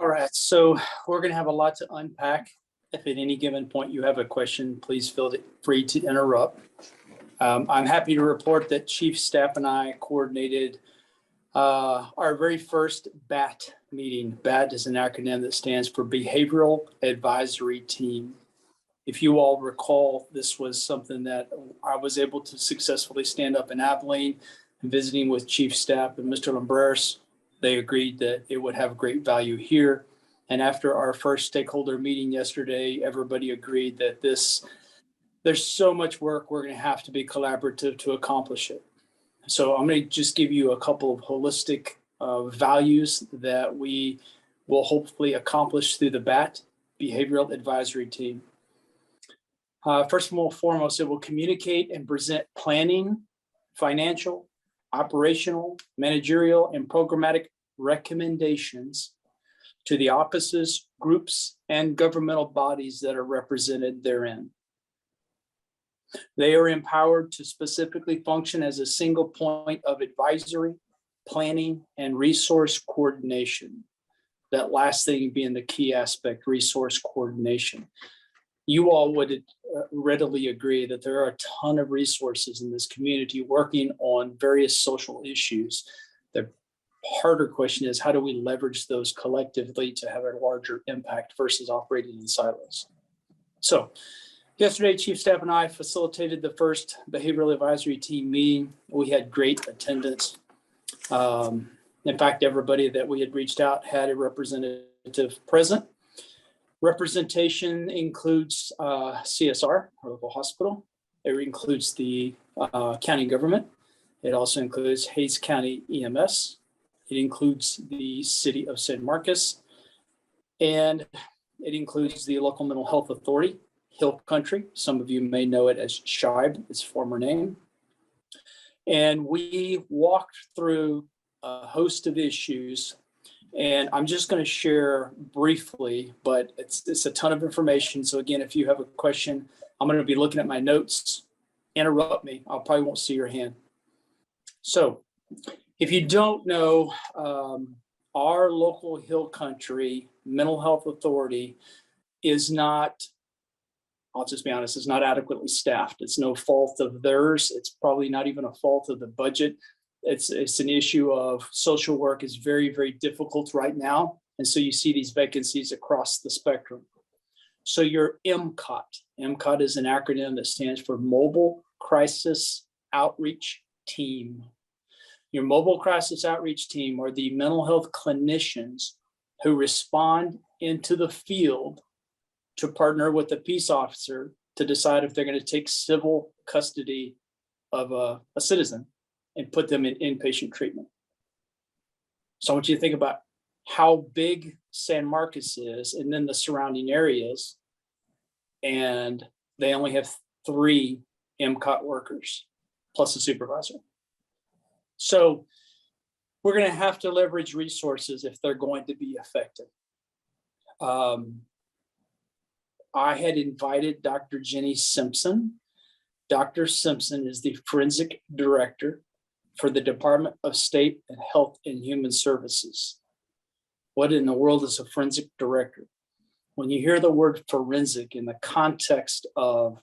All right, so we're going to have a lot to unpack. If at any given point you have a question, please feel free to interrupt. I'm happy to report that Chief Staff and I coordinated our very first BAT meeting. BAT is an acronym that stands for Behavioral Advisory Team. If you all recall, this was something that I was able to successfully stand up in Abilene and visiting with Chief Staff and Mr. Lombreras. They agreed that it would have great value here. And after our first stakeholder meeting yesterday, everybody agreed that there's so much work, we're going to have to be collaborative to accomplish it. So I'm going to just give you a couple of holistic values that we will hopefully accomplish through the BAT, Behavioral Advisory Team. First and foremost, it will communicate and present planning, financial, operational, managerial, and programmatic recommendations to the offices, groups, and governmental bodies that are represented therein. They are empowered to specifically function as a single point of advisory, planning, and resource coordination. That last thing being the key aspect, resource coordination. You all would readily agree that there are a ton of resources in this community working on various social issues. The harder question is, how do we leverage those collectively to have a larger impact versus operating in silos? So yesterday, Chief Staff and I facilitated the first Behavioral Advisory Team meeting. We had great attendance. In fact, everybody that we had reached out had a representative present. Representation includes CSR, our local hospital. It includes the county government. It also includes Hays County EMS. It includes the city of San Marcos. And it includes the local mental health authority, Hill Country. Some of you may know it as SHIBE, its former name. And we walked through a host of issues. And I'm just going to share briefly, but it's a ton of information. So again, if you have a question, I'm going to be looking at my notes. Interrupt me. I probably won't see your hand. So if you don't know, our local Hill Country mental health authority is not, I'll just be honest, it's not adequately staffed. It's no fault of theirs. It's probably not even a fault of the budget. It's an issue of social work is very, very difficult right now. And so you see these vacancies across the spectrum. So your MCOT. MCOT is an acronym that stands for Mobile Crisis Outreach Team. Your Mobile Crisis Outreach Team are the mental health clinicians who respond into the field to partner with a peace officer to decide if they're going to take civil custody of a citizen and put them in inpatient treatment. So I want you to think about how big San Marcos is and then the surrounding areas. And they only have 3 MCOT workers plus a supervisor. So we're going to have to leverage resources if they're going to be effective. I had invited Dr. Jenny Simpson. Dr. Simpson is the forensic director for the Department of State and Health and Human Services. What in the world is a forensic director? When you hear the word forensic in the context of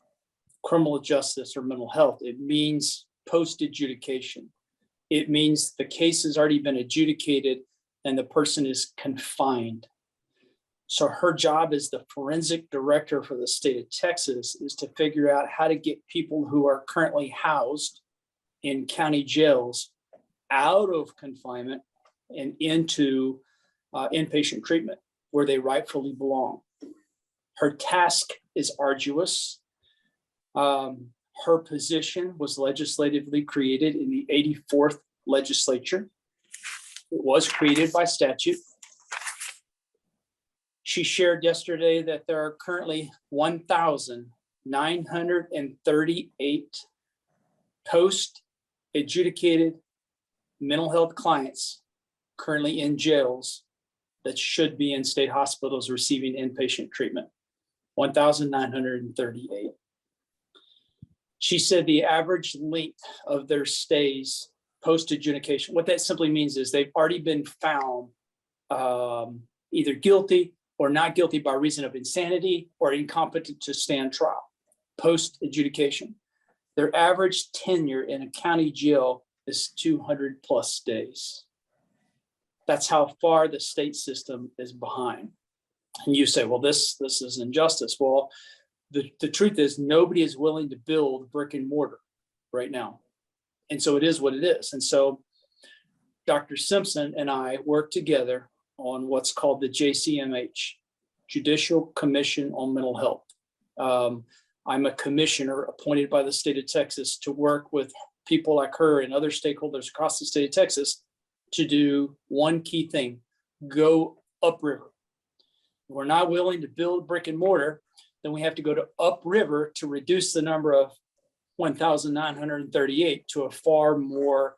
criminal justice or mental health, it means post-adjudication. It means the case has already been adjudicated and the person is confined. So her job as the forensic director for the state of Texas is to figure out how to get people who are currently housed in county jails out of confinement and into inpatient treatment where they rightfully belong. Her task is arduous. Her position was legislatively created in the 84th legislature. It was created by statute. She shared yesterday that there are currently 1,938 post-adjudicated mental health clients currently in jails that should be in state hospitals receiving inpatient treatment. 1,938. She said the average length of their stays post-adjudication, what that simply means is they've already been found either guilty or not guilty by reason of insanity or incompetent to stand trial, post adjudication. Their average tenure in a county jail is 200 plus days. That's how far the state system is behind. And you say, well, this is injustice. Well, the truth is nobody is willing to build brick and mortar right now. And so it is what it is. And so Dr. Simpson and I work together on what's called the Jcmh, Judicial Commission on Mental Health. I'm a commissioner appointed by the state of Texas to work with people like her and other stakeholders across the state of Texas to do one key thing: go upriver. If we're not willing to build brick and mortar, then we have to go to upriver to reduce the number of 1,938 to a far more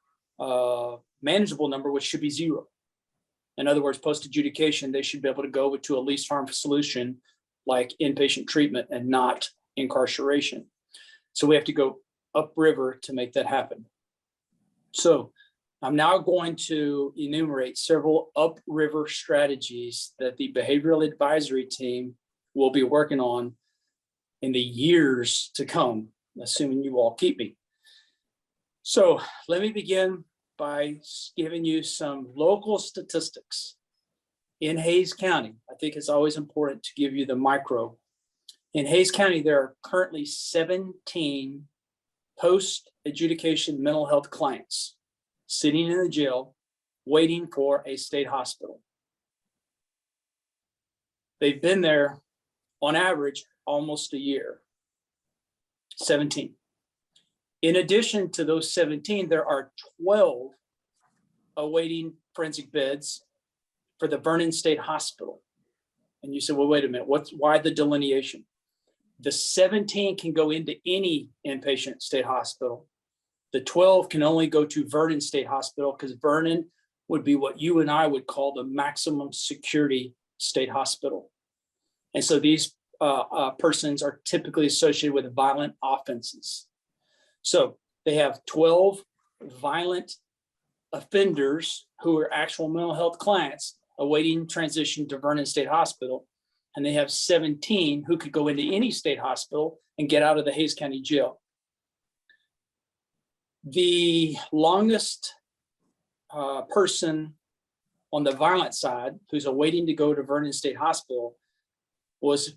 manageable number, which should be 0. In other words, post adjudication, they should be able to go to a least harmful solution like inpatient treatment and not incarceration. So we have to go upriver to make that happen. So I'm now going to enumerate several upriver strategies that the behavioral advisory team will be working on in the years to come, assuming you all keep me. So let me begin by giving you some local statistics. In Hays County, I think it's always important to give you the micro. In Hays County, there are currently 17 post-adjudication mental health clients sitting in the jail waiting for a state hospital. They've been there on average almost a year. 17. In addition to those 17, there are 12 awaiting forensic beds for the Vernon State Hospital. And you said, well, wait a minute, why the delineation? The 17 can go into any inpatient state hospital. The 12 can only go to Vernon State Hospital because Vernon would be what you and I would call the maximum security state hospital. And so these persons are typically associated with violent offenses. So they have 12 violent offenders who are actual mental health clients awaiting transition to Vernon State Hospital. And they have 17 who could go into any state hospital and get out of the Hays County Jail. The longest person on the violent side who's awaiting to go to Vernon State Hospital was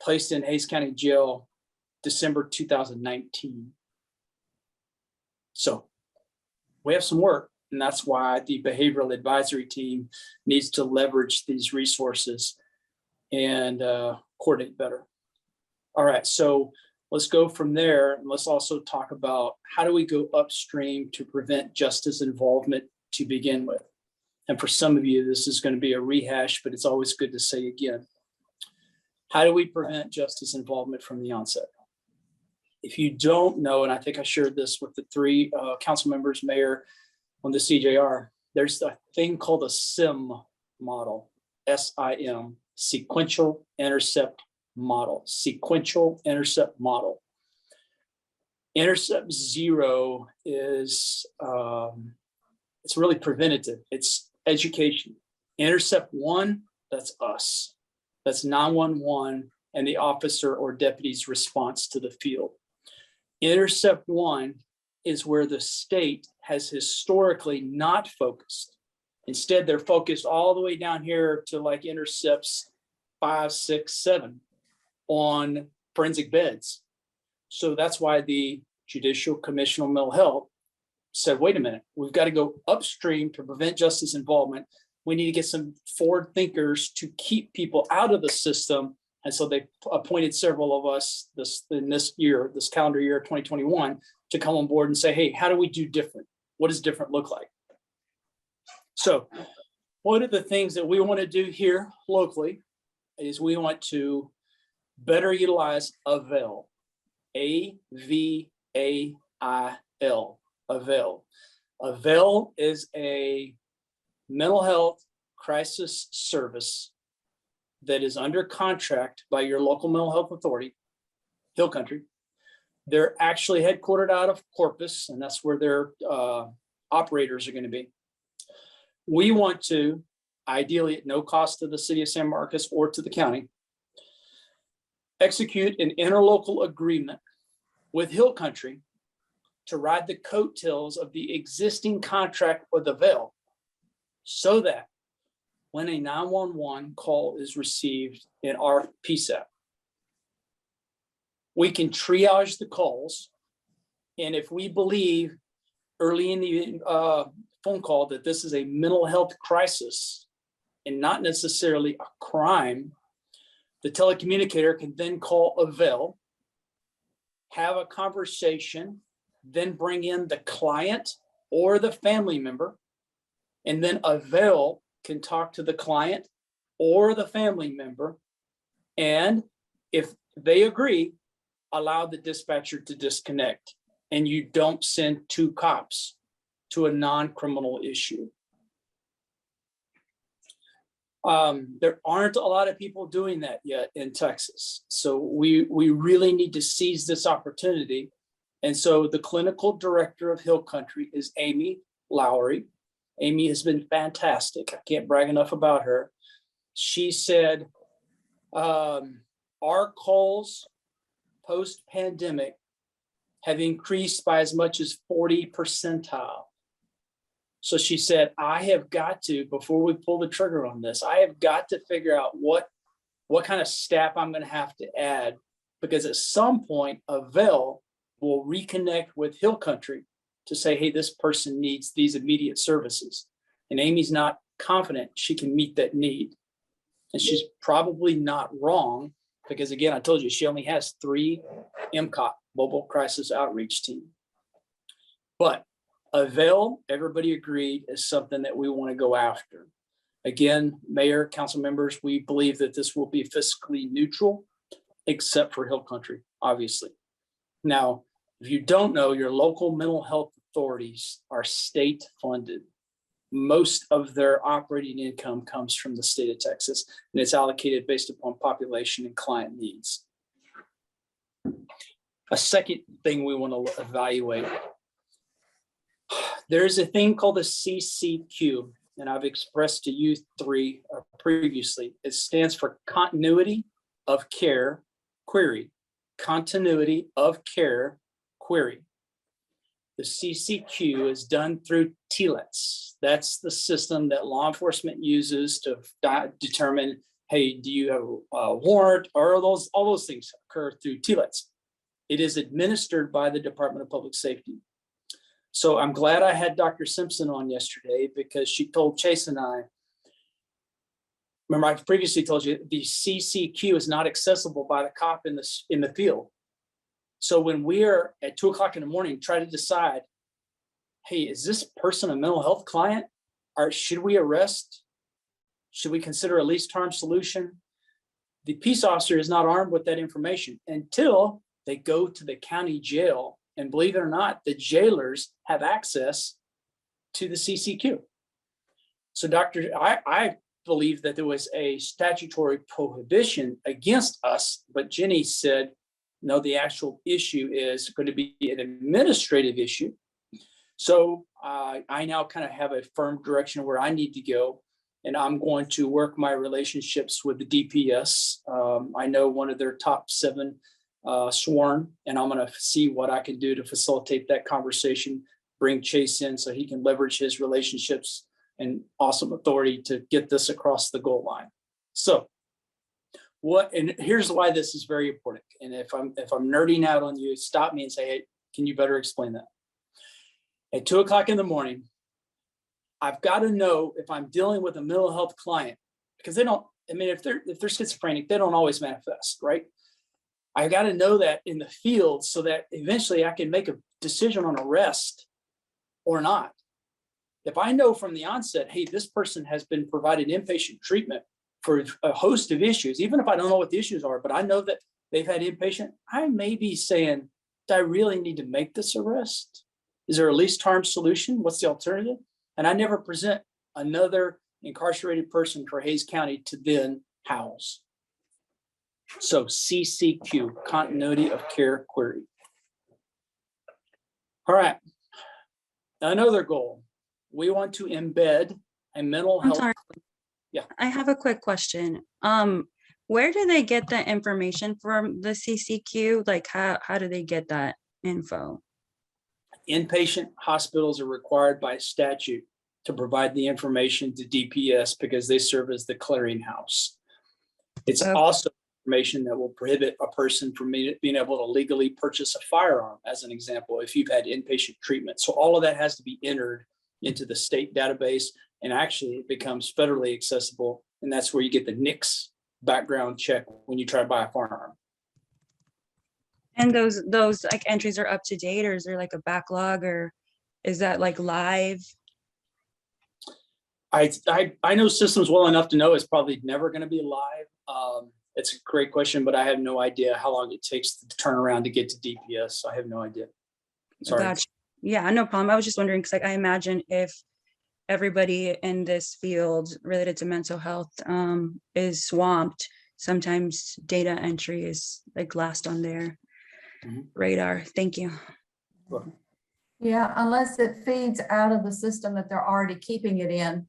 placed in Hays County Jail December 2019. So we have some work, and that's why the behavioral advisory team needs to leverage these resources and coordinate better. All right, so let's go from there, and let's also talk about how do we go upstream to prevent justice involvement to begin with. And for some of you, this is going to be a rehash, but it's always good to say again. How do we prevent justice involvement from the onset? If you don't know, and I think I shared this with the 3 council members, mayor on the CJR, there's a thing called a SIM model, SIM, sequential intercept model, sequential intercept model. Intercept 0 is, it's really preventative. It's education. Intercept 1, that's us. That's 911 and the officer or deputy's response to the field. Intercept 1 is where the state has historically not focused. Instead, they're focused all the way down here to like intercepts 5, 6, 7 on forensic beds. So that's why the Judicial Commission on Mental Health said, wait a minute, we've got to go upstream to prevent justice involvement. We need to get some forward thinkers to keep people out of the system. And so they appointed several of us this calendar year, 2021, to come on board and say, hey, how do we do different? What does different look like? So one of the things that we want to do here locally is we want to better utilize AVAIL, A-V-A-I-L, AVAIL. AVAIL is a mental health crisis service that is under contract by your local mental health authority, Hill Country. They're actually headquartered out of Corpus, and that's where their operators are going to be. We want to ideally at no cost to the city of San Marcos or to the county, execute an interlocal agreement with Hill Country to ride the coattails of the existing contract with Avail, so that when a 911 call is received in our PSAP, we can triage the calls. And if we believe early in the phone call that this is a mental health crisis and not necessarily a crime, the telecommunicator can then call Avail, have a conversation, then bring in the client or the family member, and then Avail can talk to the client or the family member, and if they agree, allow the dispatcher to disconnect, and you don't send 2 cops to a non-criminal issue. There aren't a lot of people doing that yet in Texas. So we really need to seize this opportunity. And so the clinical director of Hill Country is Amy Lowry. Amy has been fantastic. I can't brag enough about her. She said, our calls post-pandemic have increased by as much as 40 percentile. So she said, I have got to, before we pull the trigger on this, I have got to figure out what kind of staff I'm going to have to add, because at some point, Avail will reconnect with Hill Country to say, hey, this person needs these immediate services. And Amy's not confident she can meet that need. And she's probably not wrong, because again, I told you, she only has 3 MCOT, Mobile Crisis Outreach Team. But Avail, everybody agreed, is something that we want to go after. Again, Mayor, council members, we believe that this will be fiscally neutral, except for Hill Country, obviously. Now, if you don't know, your local mental health authorities are state funded. Most of their operating income comes from the state of Texas, and it's allocated based upon population and client needs. A second thing we want to evaluate, there's a thing called the CCQ, and I've expressed to you 3 previously. It stands for Continuity of Care Query. Continuity of Care Query. The CCQ is done through TLETS. That's the system that law enforcement uses to determine, hey, do you have a warrant, or all those things occur through TLETS. It is administered by the Department of Public Safety. So I'm glad I had Dr. Simpson on yesterday, because she told Chase and I, remember I previously told you the CCQ is not accessible by the cop in the field. So when we're at 2 o'clock in the morning, try to decide, hey, is this person a mental health client? Or should we arrest? Should we consider a least harm solution? The peace officer is not armed with that information until they go to the county jail. And believe it or not, the jailers have access to the CCQ. So I believe that there was a statutory prohibition against us, but Jenny said, no, the actual issue is going to be an administrative issue. So I now kind of have a firm direction where I need to go, and I'm going to work my relationships with the DPS. I know one of their top 7 sworn, and I'm going to see what I can do to facilitate that conversation, bring Chase in so he can leverage his relationships and awesome authority to get this across the goal line. So and here's why this is very important. And if I'm nerding out on you, stop me and say, hey, can you better explain that? At 2 o'clock in the morning, I've got to know if I'm dealing with a mental health client, because they don't, I mean, if they're schizophrenic, they don't always manifest, right? I got to know that in the field so that eventually I can make a decision on arrest or not. If I know from the onset, hey, this person has been provided inpatient treatment for a host of issues, even if I don't know what the issues are, but I know that they've had inpatient, I may be saying, do I really need to make this arrest? Is there a least harm solution? What's the alternative? And I never present another incarcerated person for Hays County to then house. So CCQ, Continuity of Care Query. All right, another goal. We want to embed a mental health. I have a quick question. Where do they get the information from the CCQ? Like how do they get that info? Inpatient hospitals are required by statute to provide the information to DPS because they serve as the clearinghouse. It's Okay. also information that will prohibit a person from being able to legally purchase a firearm, as an example, if you've had inpatient treatment. So all of that has to be entered into the state database, and actually it becomes federally accessible, and that's where you get the NICS background check when you try to buy a firearm. And those like entries are up to date, or is there like a backlog, or is that like live? I know systems well enough to know it's probably never going to be live. It's a great question, but I have no idea how long it takes to turn around to get to DPS. I have no idea. Sorry. Gotcha. Yeah, no problem. I was just wondering because like I imagine if everybody in this field related to mental health is swamped, sometimes data entry is like last on their radar. Thank you. Welcome. Yeah, unless it feeds out of the system that they're already keeping it in.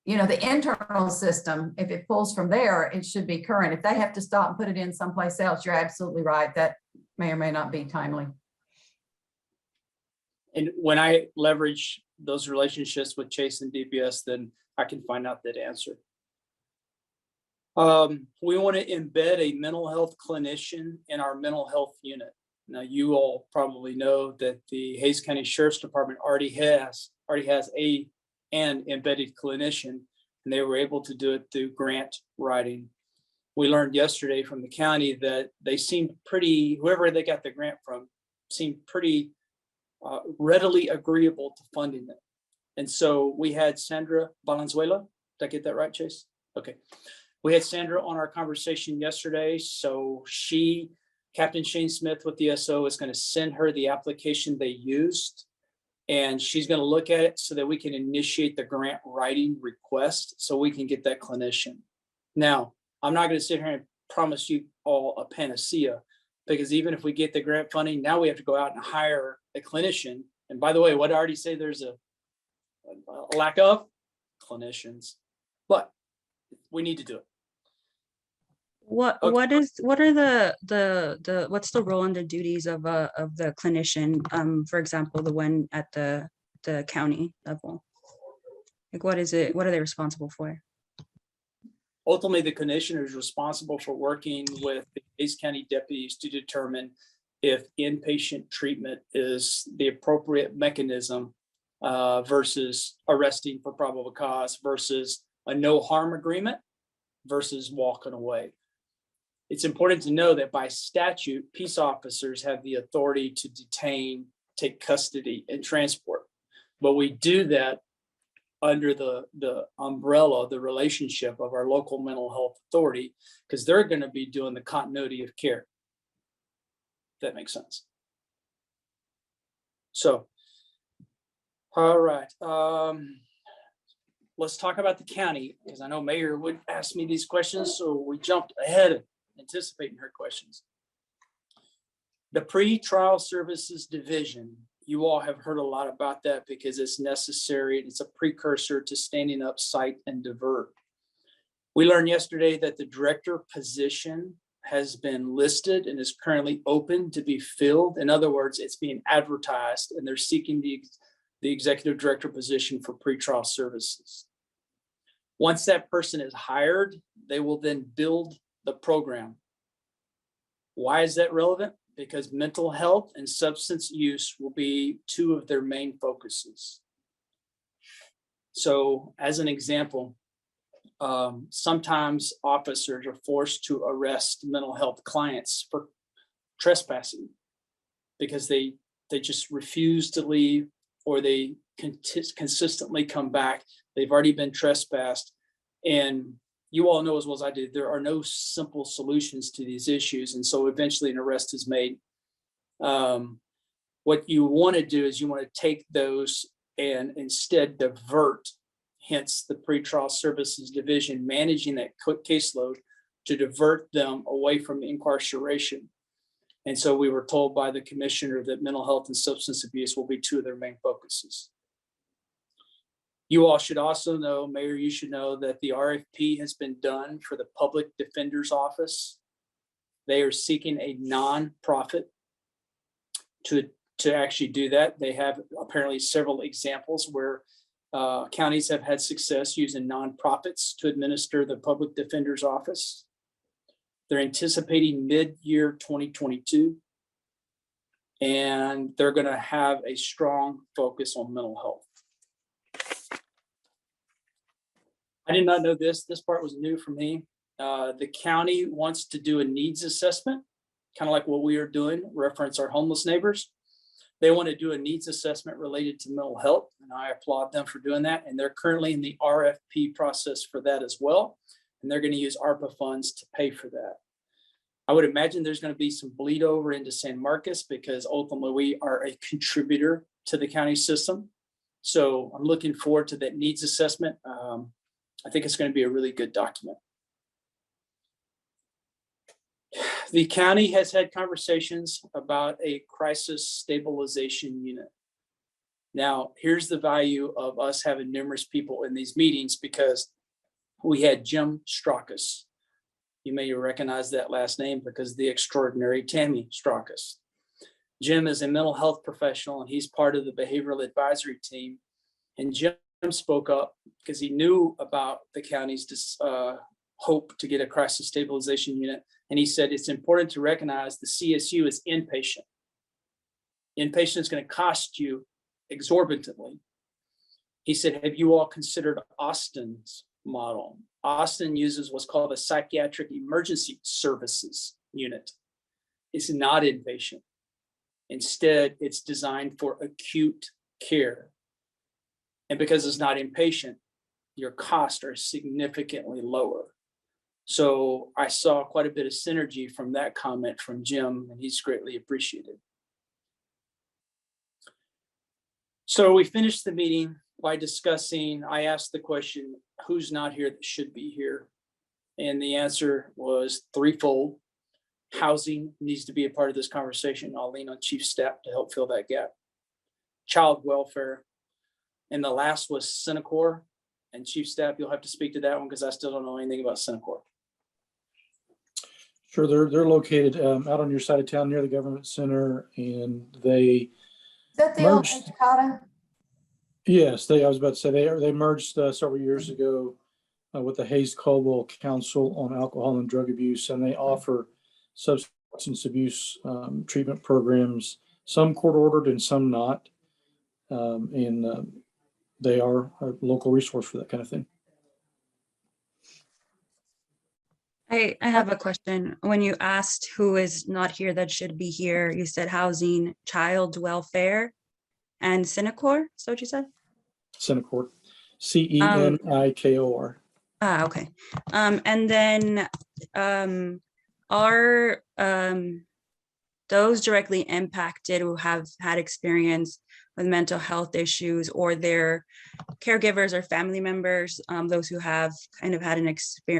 You know, the internal system, if it pulls from there, it should be current. If they have to stop and put it in someplace else, you're absolutely right. That may or may not be timely. And when I leverage those relationships with Chase and DPS, then I can find out that answer. We want to embed a mental health clinician in our mental health unit. Now, you all probably know that the Hays County Sheriff's Department already has an embedded clinician, and they were able to do it through grant writing. We learned yesterday from the county that they seemed pretty, whoever they got the grant from, seemed pretty readily agreeable to funding it. And so we had Sandra Valenzuela. Did I get that right, Chase? Okay. We had Sandra on our conversation yesterday. So Captain Shane Smith with the SO is going to send her the application they used, and she's going to look at it so that we can initiate the grant writing request so we can get that clinician. Now, I'm not going to sit here and promise you all a panacea, because even if we get the grant funding, now we have to go out and hire a clinician. And by the way, what did I already say? There's a lack of clinicians, but we need to do it. What's the role and the duties of the clinician, for example, the one at the county level? Like what is it, what are they responsible for? Ultimately, the clinician is responsible for working with the Hays County deputies to determine if inpatient treatment is the appropriate mechanism versus arresting for probable cause versus a no harm agreement versus walking away. It's important to know that by statute, peace officers have the authority to detain, take custody, and transport. But we do that under the umbrella, the relationship of our local mental health authority, because they're going to be doing the continuity of care. If that makes sense. So, all right. Let's talk about the county, because I know Mayor would ask me these questions, so we jumped ahead of anticipating her questions. The Pretrial Services Division, you all have heard a lot about that because it's necessary. It's a precursor to standing up Cite and Divert. We learned yesterday that the director position has been listed and is currently open to be filled. In other words, it's being advertised and they're seeking the executive director position for pretrial services. Once that person is hired, they will then build the program. Why is that relevant? Because mental health and substance use will be two of their main focuses. So as an example, sometimes officers are forced to arrest mental health clients for trespassing because they just refuse to leave, or they consistently come back. They've already been trespassed. And you all know as well as I do, there are no simple solutions to these issues. And so eventually an arrest is made. What you want to do is you want to take those and instead divert, hence the Pretrial Services Division managing that caseload, to divert them away from incarceration. And so we were told by the commissioner that mental health and substance abuse will be two of their main focuses. You all should also know, Mayor, you should know that the RFP has been done for the Public Defender's Office. They are seeking a nonprofit to actually do that. They have apparently several examples where counties have had success using nonprofits to administer the Public Defender's Office. They're anticipating mid-year 2022. And they're going to have a strong focus on mental health. I did not know this. This part was new for me. The county wants to do a needs assessment, kind of like what we are doing, reference our homeless neighbors. They want to do a needs assessment related to mental health, and I applaud them for doing that. And they're currently in the RFP process for that as well. And they're going to use ARPA funds to pay for that. I would imagine there's going to be some bleed over into San Marcos because ultimately we are a contributor to the county system. So I'm looking forward to that needs assessment. I think it's going to be a really good document. The county has had conversations about a crisis stabilization unit. Now, here's the value of us having numerous people in these meetings, because we had Jim Straucus. You may recognize that last name because the extraordinary Tammy Straucus. Jim is a mental health professional and he's part of the behavioral advisory team. And Jim spoke up because he knew about the county's hope to get a crisis stabilization unit. And he said, it's important to recognize the CSU is inpatient. Inpatient is going to cost you exorbitantly. He said, have you all considered Austin's model? Austin uses what's called a psychiatric emergency services unit. It's not inpatient. Instead, it's designed for acute care. And because it's not inpatient, your costs are significantly lower. So I saw quite a bit of synergy from that comment from Jim, and he's greatly appreciated. So we finished the meeting by discussing, I asked the question, who's not here that should be here? And the answer was threefold. Housing needs to be a part of this conversation. I'll lean on Chief Stapp to help fill that gap. Child welfare. And the last was Senecor. And Chief Stapp, you'll have to speak to that one because I still don't know anything about Senecor. Sure, they're located out on your side of town near the government center, and they Is that the old merged. Escada? Yes, I was about to say they merged several years ago with the Hayes Caldwell Council on Alcohol and Drug Abuse, and they offer substance abuse treatment programs, some court ordered and some not, and they are a local resource for that kind of thing. I have a question. When you asked who is not here that should be here, you said housing, child welfare, and Senecor. Is that what you said? Senecor, CENIKOR. Okay. And then are those directly impacted who have had experience with mental health issues, or their caregivers or family members, those who have kind of had an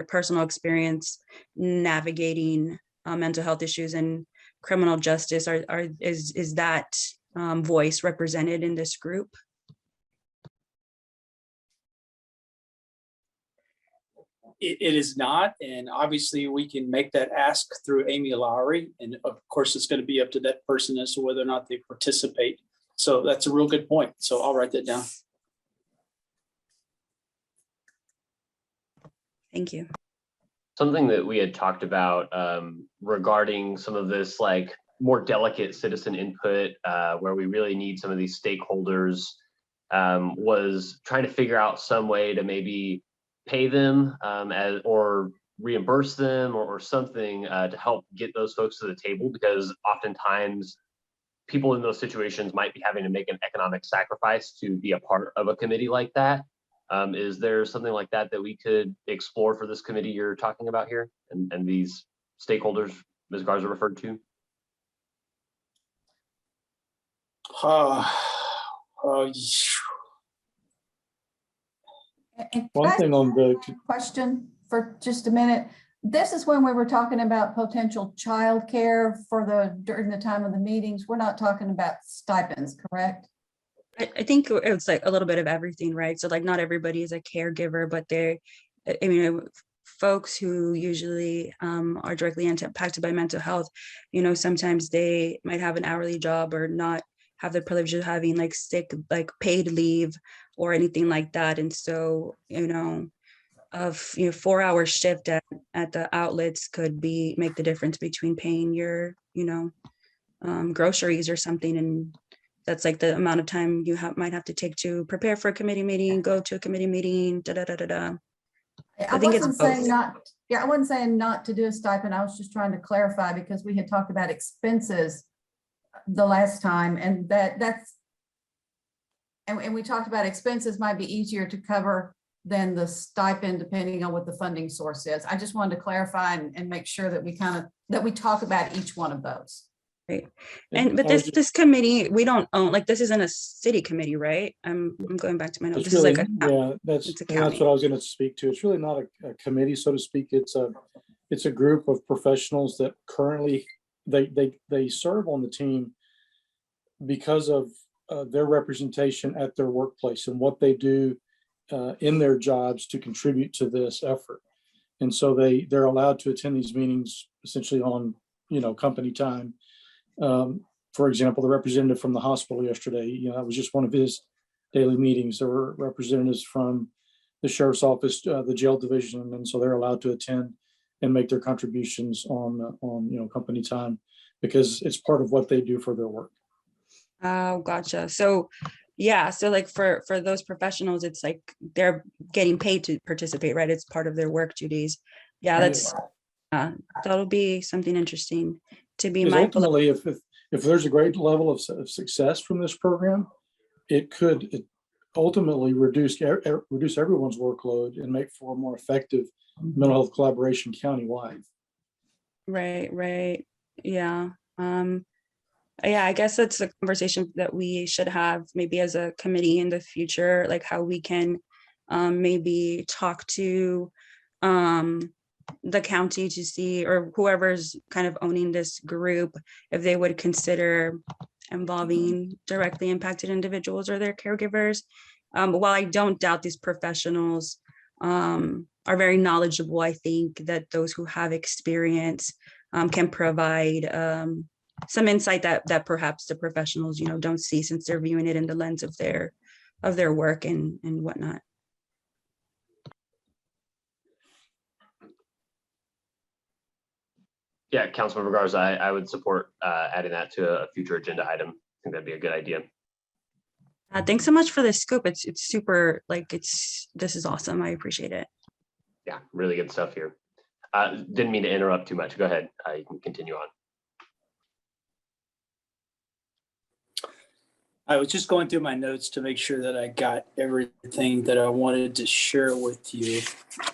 personal experience navigating mental health issues and criminal justice, is that voice represented in this group? It is not, and obviously we can make that ask through Amy Lowry, and of course it's going to be up to that person as to whether or not they participate. So that's a real good point. So I'll write that down. Thank you. Something that we had talked about regarding some of this like more delicate citizen input, where we really need some of these stakeholders, was trying to figure out some way to maybe pay them or reimburse them or something to help get those folks to the table, because oftentimes people in those situations might be having to make an economic sacrifice to be a part of a committee like that. Is there something like that that we could explore for this committee you're talking about here and these stakeholders Ms. Garza referred to? And One thing on the question for just a minute. This is when we were talking about potential childcare for during the time of the meetings. We're not talking about stipends, correct? I think it's like a little bit of everything, right? So like not everybody is a caregiver, but I mean, folks who usually are directly impacted by mental health, sometimes they might have an hourly job or not have the privilege of having like sick, like paid leave or anything like that. And so, 4-hour shift at the outlets could make the difference between paying your, groceries or something. And that's like the amount of time you might have to take to prepare for a committee meeting, go to a committee meeting, da da da da da. I think it's wasn't saying both. I wasn't saying not to do a stipend. I was just trying to clarify because we had talked about expenses the last time, and and we talked about expenses might be easier to cover than the stipend, depending on what the funding source is. I just wanted to clarify and make sure that we talk about each one of those. Right. And But I was this committee, we don't own, like, this isn't a city committee, right? I'm going back to my notes. It's This is really, like it's a that's county. what I was going to speak to. It's really not a committee, so to speak. It's a group of professionals that currently they serve on the team because of their representation at their workplace and what they do in their jobs to contribute to this effort. And so they're allowed to attend these meetings essentially on company time. For example, the representative from the hospital yesterday, that was just one of his daily meetings. There were representatives from the sheriff's office, the jail division, and so they're allowed to attend and make their contributions on company time because it's part of what they do for their work. Oh, gotcha. So yeah, so like for those professionals, it's like they're getting paid to participate, right? It's part of their work duties. Yeah, that'll be something interesting to be Because mindful of. ultimately, if there's a great level of success from this program, it could ultimately reduce everyone's workload and make for a more effective mental health collaboration countywide. Right. Yeah. Yeah, I guess that's a conversation that we should have maybe as a committee in the future, like how we can maybe talk to the county to see, or whoever's kind of owning this group, if they would consider involving directly impacted individuals or their caregivers. While I don't doubt these professionals are very knowledgeable, I think that those who have experience can provide some insight that perhaps the professionals, don't see, since they're viewing it in the lens of their work and whatnot. Yeah, Councilmember Garza, I would support adding that to a future agenda item. I think that'd be a good idea. Thanks so much for this scoop. It's super, this is awesome. I appreciate it. Yeah, really good stuff here. Didn't mean to interrupt too much. Go ahead. You can continue on. I was just going through my notes to make sure that I got everything that I wanted to share with you.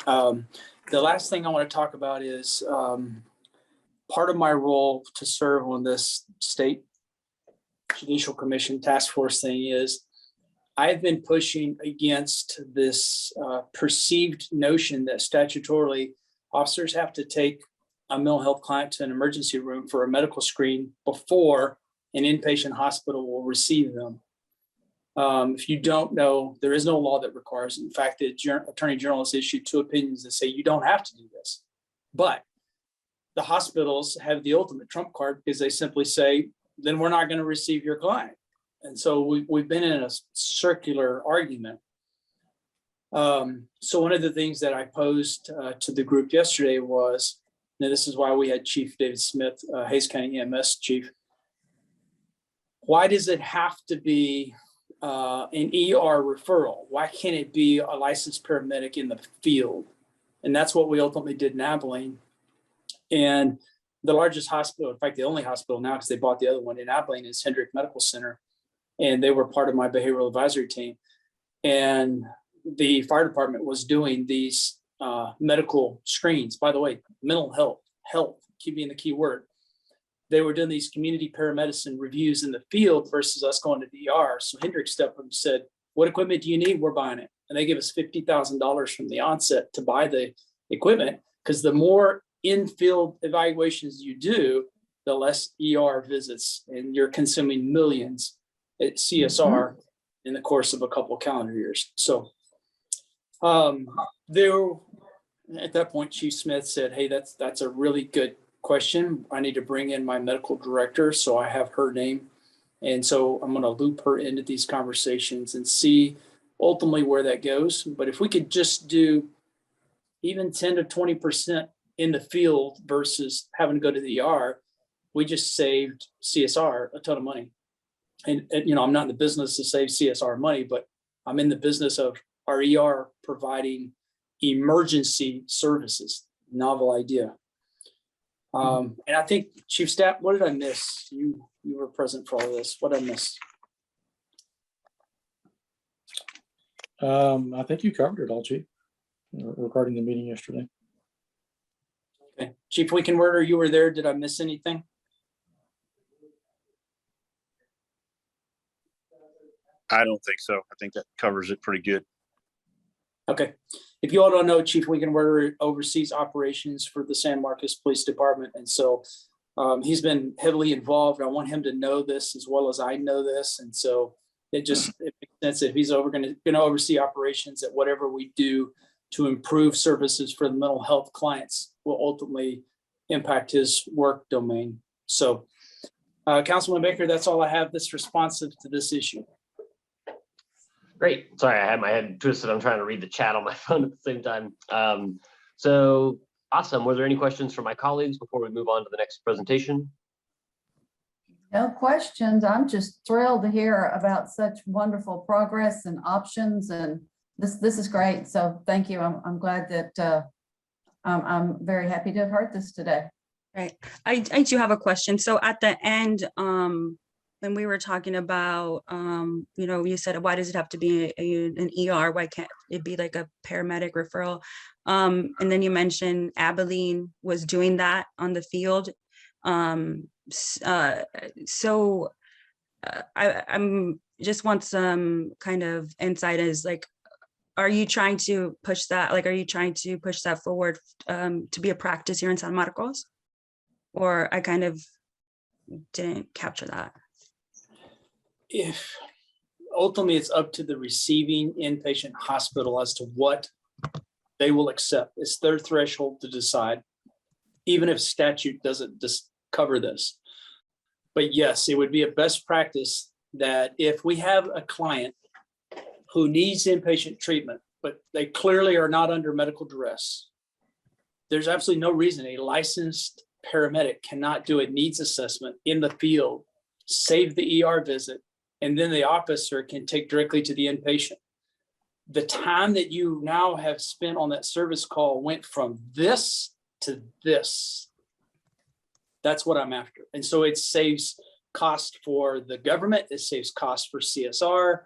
The last thing I want to talk about is part of my role to serve on this state Judicial Commission task force thing is I've been pushing against this perceived notion that statutorily officers have to take a mental health client to an emergency room for a medical screen before an inpatient hospital will receive them. If you don't know, there is no law that requires. In fact, the Attorney General has issued 2 opinions that say you don't have to do this. But the hospitals have the ultimate trump card because they simply say, then we're not going to receive your client. And so we've been in a circular argument. So one of the things that I posed to the group yesterday was, now this is why we had Chief David Smith, Hays County EMS chief. Why does it have to be an ER referral? Why can't it be a licensed paramedic in the field? And that's what we ultimately did in Abilene. And the largest hospital, in fact, the only hospital now, because they bought the other one in Abilene, is Hendrick Medical Center. And they were part of my behavioral advisory team. And the fire department was doing these medical screens. By the way, mental health, keep being the key word. They were doing these community paramedicine reviews in the field versus us going to the ER. So Hendrick stepped up and said, what equipment do you need? We're buying it. And they give us $50,000 from the Onset to buy the equipment, because the more in-field evaluations you do, the less ER visits, and you're consuming millions at CSR in the course of a couple calendar years. So at that point, Chief Smith said, hey, that's a really good question. I need to bring in my medical director. So I have her name. And so I'm going to loop her into these conversations and see ultimately where that goes. But if we could just do even 10 to 20% in the field versus having to go to the ER, we just saved CSR a ton of money. And I'm not in the business to save CSR money, but I'm in the business of our ER providing emergency services. Novel idea. And I think, Chief Staff, what did I miss? You were present for all of this. What did I miss? I think you covered it all, Chief, regarding the meeting yesterday. Okay. Chief Winkenwerder, you were there. Did I miss anything? I don't think so. I think that covers it pretty good. Okay. If you all don't know, Chief Winkenwerder oversees operations for the San Marcos Police Department. And so he's been heavily involved. I want him to know this as well as I know this. And so it makes sense that if he's going to oversee operations, that whatever we do to improve services for the mental health clients will ultimately impact his work domain. So Councilman Baker, that's all I have that's responsive to this issue. Great. Sorry, I had my head twisted. I'm trying to read the chat on my phone at the same time. So awesome. Were there any questions from my colleagues before we move on to the next presentation? No questions. I'm just thrilled to hear about such wonderful progress and options, and this is great. So thank you. I'm glad that I'm very happy to have heard this today. Right. I do have a question. So at the end, when we were talking about, you said, why does it have to be an ER? Why can't it be like a paramedic referral? And then you mentioned Abilene was doing that on the field. I'm just want some kind of insight as like, are you trying to push that? Like, are you trying to push that forward to be a practice here in San Marcos? Or I kind of didn't capture that. If ultimately it's up to the receiving inpatient hospital as to what they will accept. It's their threshold to decide, even if statute doesn't just cover this. But yes, it would be a best practice that if we have a client who needs inpatient treatment, but they clearly are not under medical duress, there's absolutely no reason a licensed paramedic cannot do a needs assessment in the field, save the ER visit, and then the officer can take directly to the inpatient. The time that you now have spent on that service call went from this to this. That's what I'm after. And so it saves cost for the government. It saves cost for CSR.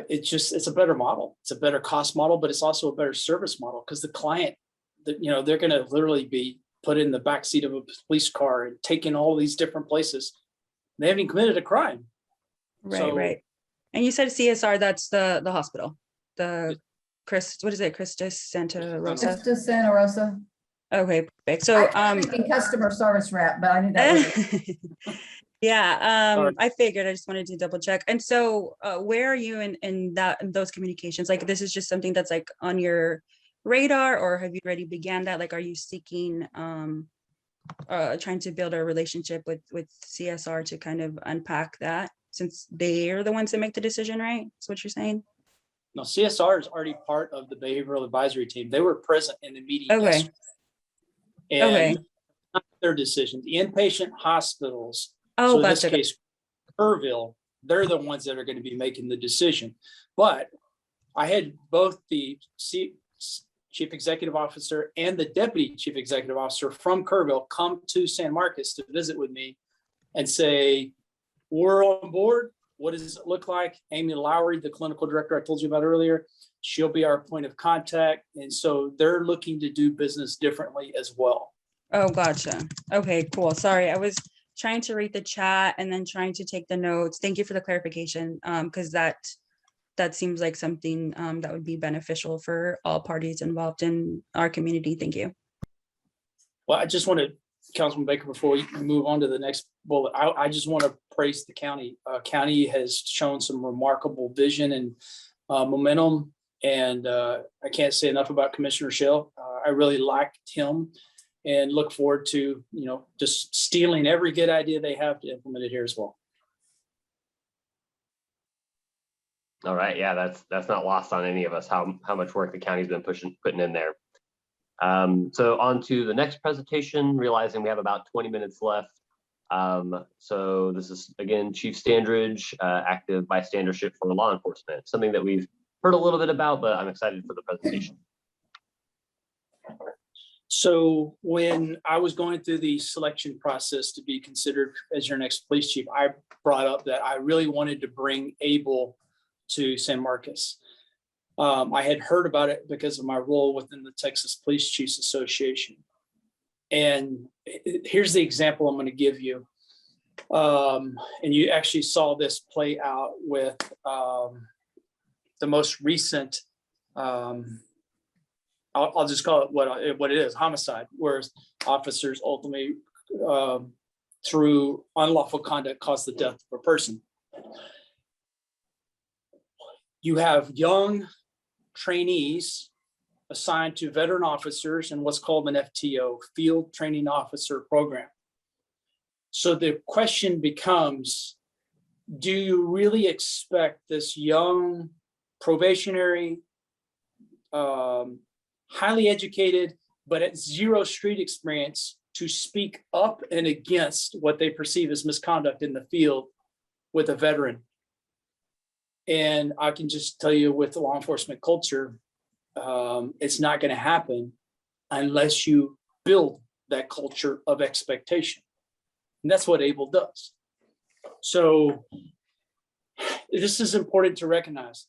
It's a better model. It's a better cost model, but it's also a better service model because the client, they're going to literally be put in the backseat of a police car and taken all these different places. They haven't committed a crime. Right, right. And you said CSR, that's the hospital, Christus Santa Rosa? Christus Santa Rosa. Okay, perfect. So I'm thinking customer service rep, but I knew that was yeah, I figured. I just wanted to double check. And so where are you in those communications? Like, this is just something that's like on your radar, or have you already began that? Like, are you seeking trying to build a relationship with CSR to kind of unpack that, since they are the ones that make the decision, right? That's what you're saying? No, CSR is already part of the behavioral advisory team. They were present in the meeting. Okay. Yesterday. And Okay. not their decision. The inpatient hospitals, Oh, so in this gotcha. case, Kerrville, they're the ones that are going to be making the decision. But I had both the Chief Executive Officer and the Deputy Chief Executive Officer from Kerrville come to San Marcos to visit with me and say, we're on board. What does it look like? Amy Lowry, the clinical director I told you about earlier, she'll be our point of contact. And so they're looking to do business differently as well. Oh, gotcha. Okay, cool. Sorry, I was trying to read the chat and then trying to take the notes. Thank you for the clarification, because that seems like something that would be beneficial for all parties involved in our community. Thank you. Well, I just want to Councilman Baker, before we move on to the next bullet, I just want to praise the county. County has shown some remarkable vision and momentum, and I can't say enough about Commissioner Shell. I really liked him and look forward to, just stealing every good idea they have to implement it here as well. All right, yeah, that's not lost on any of us how much work the county's been putting in there. So on to the next presentation, realizing we have about 20 minutes left. So this is again Chief Standridge, active bystandership for law enforcement, something that we've heard a little bit about, but I'm excited for the presentation. So when I was going through the selection process to be considered as your next police chief, I brought up that I really wanted to bring Abel to San Marcos. I had heard about it because of my role within the Texas Police Chiefs Association. And here's the example I'm going to give you. And you actually saw this play out with the most recent, I'll just call it what it is, homicide, where officers ultimately, through unlawful conduct, caused the death of a person. You have young trainees assigned to veteran officers in what's called an FTO, Field Training Officer Program. So the question becomes, do you really expect this young probationary, highly educated, but at zero street experience to speak up and against what they perceive as misconduct in the field with a veteran? And I can just tell you, with the law enforcement culture, it's not going to happen unless you build that culture of expectation. And that's what Abel does. So this is important to recognize.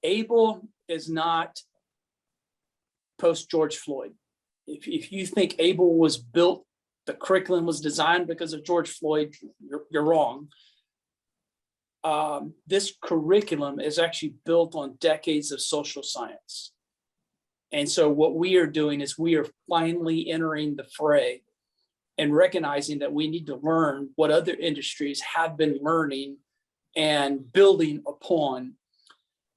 Abel is not post George Floyd. If you think Abel was built, the curriculum was designed because of George Floyd, you're wrong. This curriculum is actually built on decades of social science. And so what we are doing is we are finally entering the fray and recognizing that we need to learn what other industries have been learning and building upon.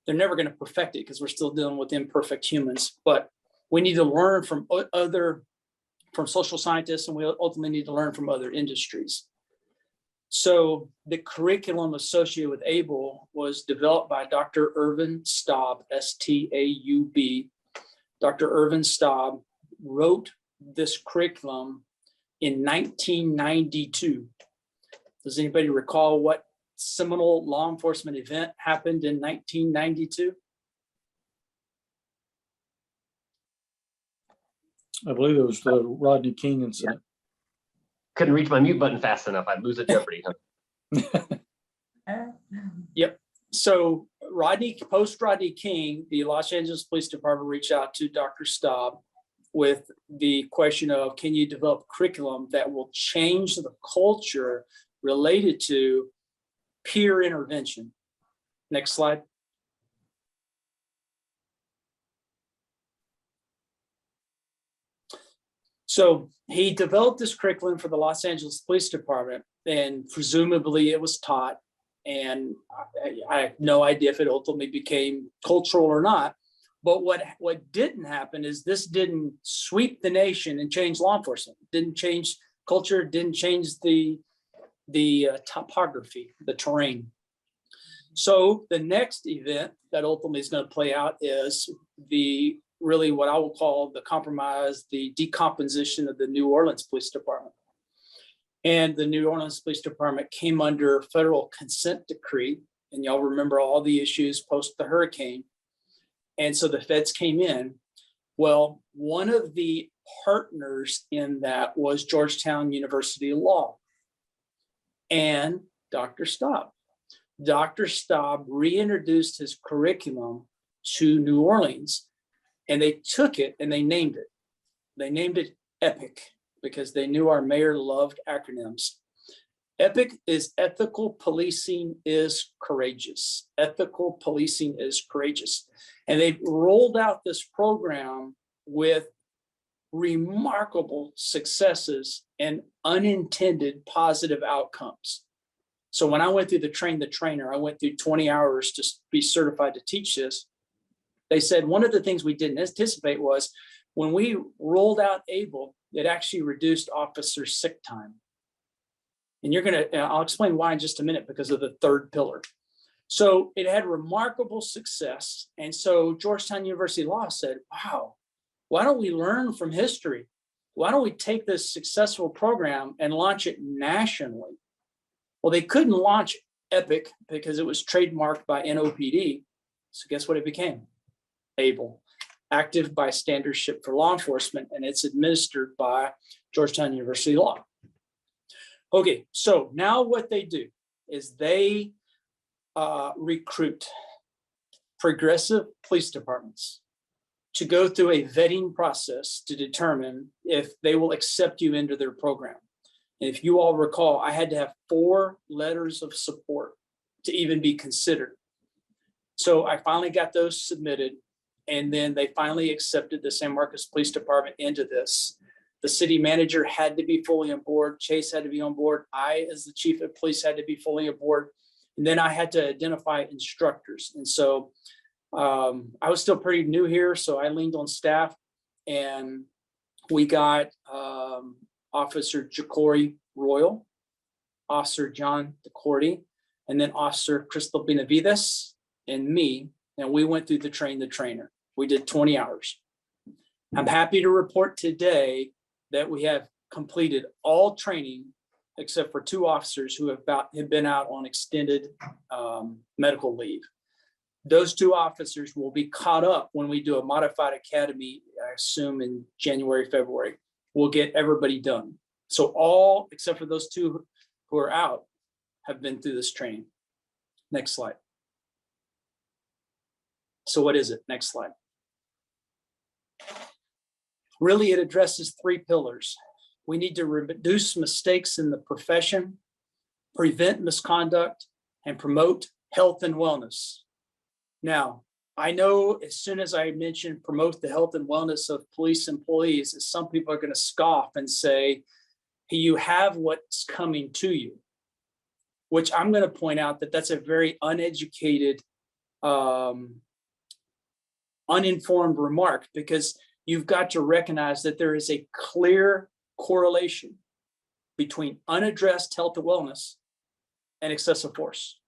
They're never going to perfect it because we're still dealing with imperfect humans, but we need to learn from social scientists, and we ultimately need to learn from other industries. So the curriculum associated with Abel was developed by Dr. Irvin Staub, S-T-A-U-B. Dr. Irvin Staub wrote this curriculum in 1992. Does anybody recall what seminal law enforcement event happened in 1992? I believe it was the Rodney King incident. Couldn't reach my mute button fast enough. I'd lose at Jeopardy. Yep. So post Rodney King, the Los Angeles Police Department reached out to Dr. Staub with the question of, can you develop curriculum that will change the culture related to peer intervention? Next slide. So he developed this curriculum for the Los Angeles Police Department, and presumably it was taught. And I have no idea if it ultimately became cultural or not. But what didn't happen is this didn't sweep the nation and change law enforcement. It didn't change culture, didn't change the topography, the terrain. So the next event that ultimately is going to play out is really what I will call the compromise, the decomposition of the New Orleans Police Department. And the New Orleans Police Department came under federal consent decree. And y'all remember all the issues post the hurricane. And so the feds came in. Well, one of the partners in that was Georgetown University Law and Dr. Staub. Dr. Staub reintroduced his curriculum to New Orleans, and they took it and they named it. They named it EPIC because they knew our mayor loved acronyms. EPIC is Ethical Policing is Courageous. Ethical Policing is Courageous. And they rolled out this program with remarkable successes and unintended positive outcomes. So when I went through the train the trainer, I went through 20 hours to be certified to teach this. They said one of the things we didn't anticipate was when we rolled out ABLE, it actually reduced officer sick time. And I'll explain why in just a minute because of the third pillar. So it had remarkable success. And so Georgetown University Law said, wow, why don't we learn from history? Why don't we take this successful program and launch it nationally? Well, they couldn't launch EPIC because it was trademarked by NOPD. So guess what it became? ABLE, Active Bystandership for Law Enforcement, and it's administered by Georgetown University Law. Okay, so now what they do is they recruit progressive police departments to go through a vetting process to determine if they will accept you into their program. And if you all recall, I had to have 4 letters of support to even be considered. So I finally got those submitted, and then they finally accepted the San Marcos Police Department into this. The city manager had to be fully on board. Chase had to be on board. I, as the chief of police, had to be fully on board. And then I had to identify instructors. And so I was still pretty new here, so I leaned on staff, and we got Officer Jacori Royal, Officer John DeCordy, and then Officer Crystal Benavides and me, and we went through the train the trainer. We did 20 hours. I'm happy to report today that we have completed all training except for 2 officers who have been out on extended medical leave. Those 2 officers will be caught up when we do a modified academy, I assume in January, February. We'll get everybody done. So all, except for those 2 who are out, have been through this training. Next slide. So what is it? Next slide. Really, it addresses 3 pillars. We need to reduce mistakes in the profession, prevent misconduct, and promote health and wellness. Now, I know as soon as I mention promote the health and wellness of police employees, some people are going to scoff and say, hey, you have what's coming to you, which I'm going to point out that that's a very uneducated, uninformed remark, because you've got to recognize that there is a clear correlation between unaddressed health and wellness and excessive force.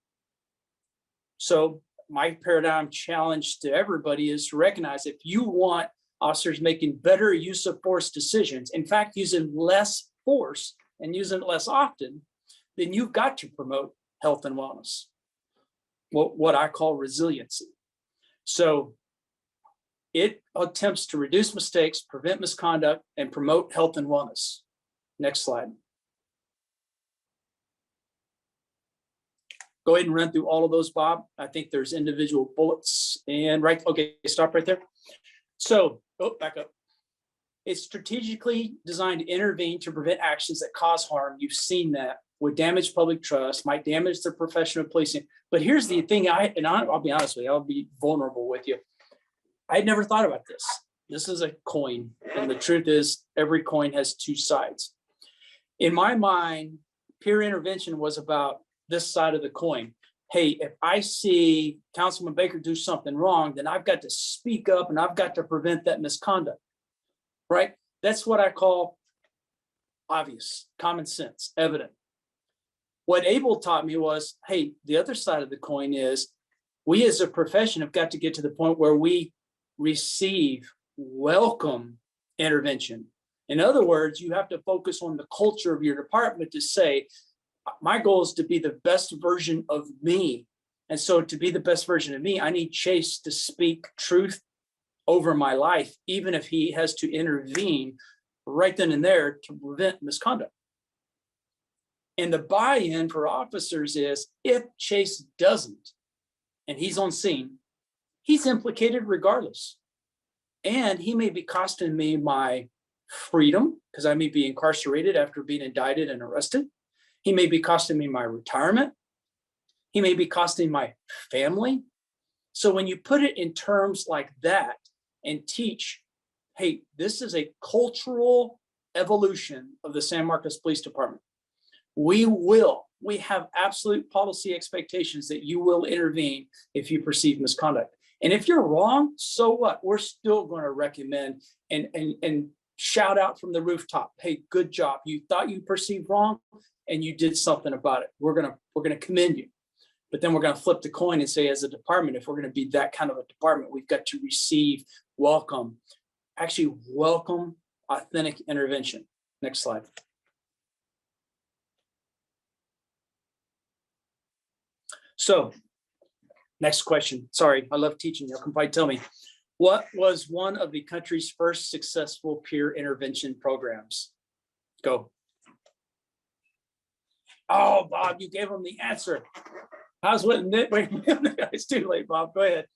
So my paradigm challenge to everybody is to recognize if you want officers making better use of force decisions, in fact, using less force and using it less often, then you've got to promote health and wellness, what I call resiliency. So it attempts to reduce mistakes, prevent misconduct, and promote health and wellness. Next slide. Go ahead and run through all of those, Bob. I think there's individual bullets and right. Okay, stop right there. So, back up. It's strategically designed to intervene to prevent actions that cause harm. You've seen that would damage public trust, might damage the profession of policing. But here's the thing, I'll be honest with you, I'll be vulnerable with you. I had never thought about this. This is a coin, and the truth is every coin has 2 sides. In my mind, peer intervention was about this side of the coin. Hey, if I see Councilman Baker do something wrong, then I've got to speak up and I've got to prevent that misconduct, right? That's what I call obvious, common sense, evident. What ABLE taught me was, hey, the other side of the coin is we as a profession have got to get to the point where we receive, welcome intervention. In other words, you have to focus on the culture of your department to say, my goal is to be the best version of me. And so to be the best version of me, I need Chase to speak truth over my life, even if he has to intervene right then and there to prevent misconduct. And the buy-in for officers is if Chase doesn't, and he's on scene, he's implicated regardless. And he may be costing me my freedom because I may be incarcerated after being indicted and arrested. He may be costing me my retirement. He may be costing my family. So when you put it in terms like that and teach hey, this is a cultural evolution of the San Marcos Police Department. We have absolute policy expectations that you will intervene if you perceive misconduct. And if you're wrong, so what? We're still going to recommend and shout out from the rooftop, hey, good job. You thought you perceived wrong and you did something about it. We're gonna commend you. But then we're gonna flip the coin and say, as a department, if we're gonna be that kind of a department, we've got to receive, welcome authentic intervention. Next slide. So, next question. Sorry, I love teaching. You can probably tell me. What was one of the country's first successful peer intervention programs? Go. Oh, Bob, you gave them the answer. How's what? Wait, it's too late, Bob. Go ahead.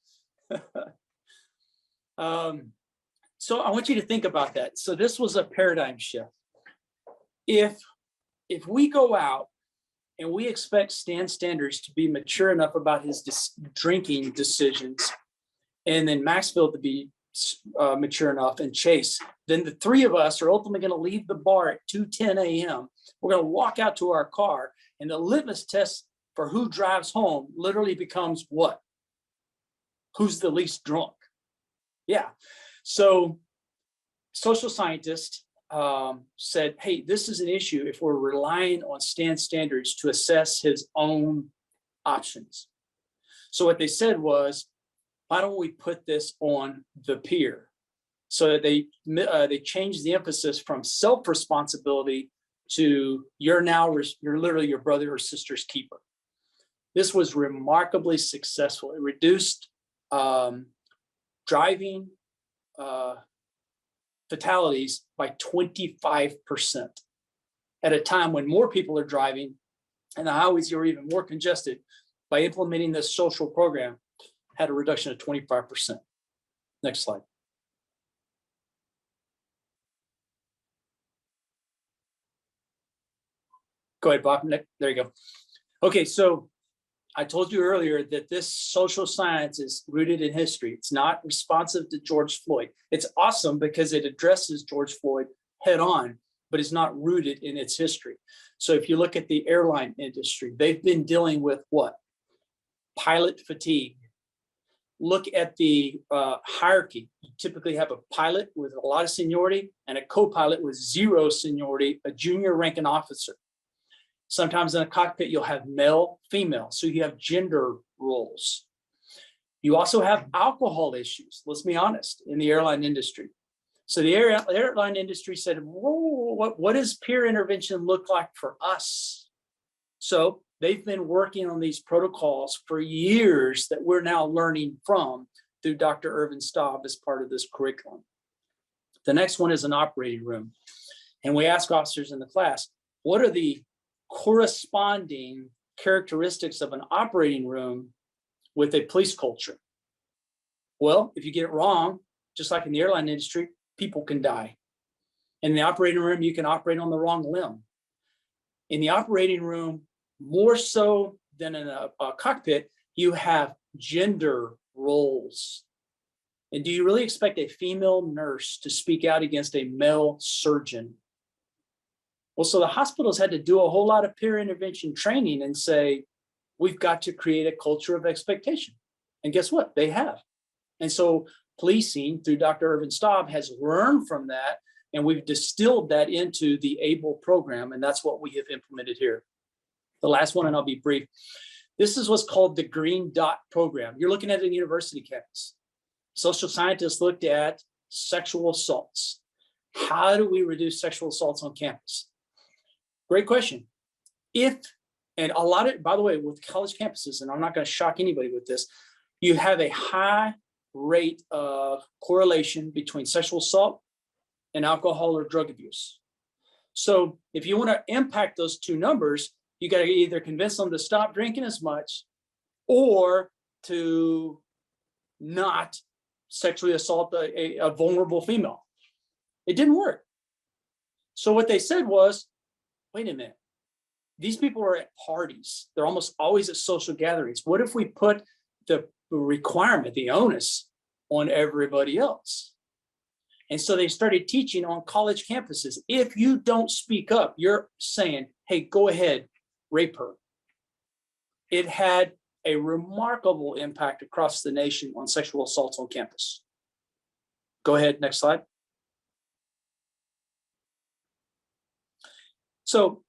So I want you to think about that. So this was a paradigm shift. If we go out and we expect Stan Standards to be mature enough about his drinking decisions, and then Maxfield to be mature enough, and Chase, then the three of us are ultimately going to leave the bar at 2:10 a.m. We're going to walk out to our car, and the litmus test for who drives home literally becomes what? Who's the least drunk? Yeah. So social scientists said, hey, this is an issue if we're relying on Stan Standards to assess his own options. So what they said was, why don't we put this on the peer? So that they changed the emphasis from self-responsibility to you're literally your brother or sister's keeper. This was remarkably successful. It reduced driving fatalities by 25% at a time when more people are driving and the highways are even more congested. By implementing this social program, had a reduction of 25%. Next slide. Go ahead, Bob. There you go. Okay, so I told you earlier that this social science is rooted in history. It's not responsive to George Floyd. It's awesome because it addresses George Floyd head on, but it's not rooted in its history. So if you look at the airline industry, they've been dealing with what? Pilot fatigue. Look at the hierarchy. You typically have a pilot with a lot of seniority and a co-pilot with zero seniority, a junior ranking officer. Sometimes in a cockpit, you'll have male, female. So you have gender roles. You also have alcohol issues, let's be honest, in the airline industry. So the airline industry said, whoa, what does peer intervention look like for us? So they've been working on these protocols for years that we're now learning from through Dr. Irvin Staub as part of this curriculum. The next one is an operating room. And we ask officers in the class, what are the corresponding characteristics of an operating room with a police culture? Well, if you get it wrong, just like in the airline industry, people can die. In the operating room, you can operate on the wrong limb. In the operating room, more so than in a cockpit, you have gender roles. And do you really expect a female nurse to speak out against a male surgeon? Well, so the hospitals had to do a whole lot of peer intervention training and say, we've got to create a culture of expectation. And guess what? They have. And so policing through Dr. Irvin Staub has learned from that, and we've distilled that into the ABLE program, and that's what we have implemented here. The last one, and I'll be brief. This is what's called the Green Dot program. You're looking at a university campus. Social scientists looked at sexual assaults. How do we reduce sexual assaults on campus? Great question. And a lot of, by the way, with college campuses, and I'm not going to shock anybody with this, you have a high rate of correlation between sexual assault and alcohol or drug abuse. So if you want to impact those two numbers, you got to either convince them to stop drinking as much or to not sexually assault a vulnerable female. It didn't work. So what they said was, wait a minute, these people are at parties. They're almost always at social gatherings. What if we put the requirement, the onus on everybody else? And so they started teaching on college campuses. If you don't speak up, you're saying, hey, go ahead, rape her. It had a remarkable impact across the nation on sexual assaults on campus. Go ahead, next slide. So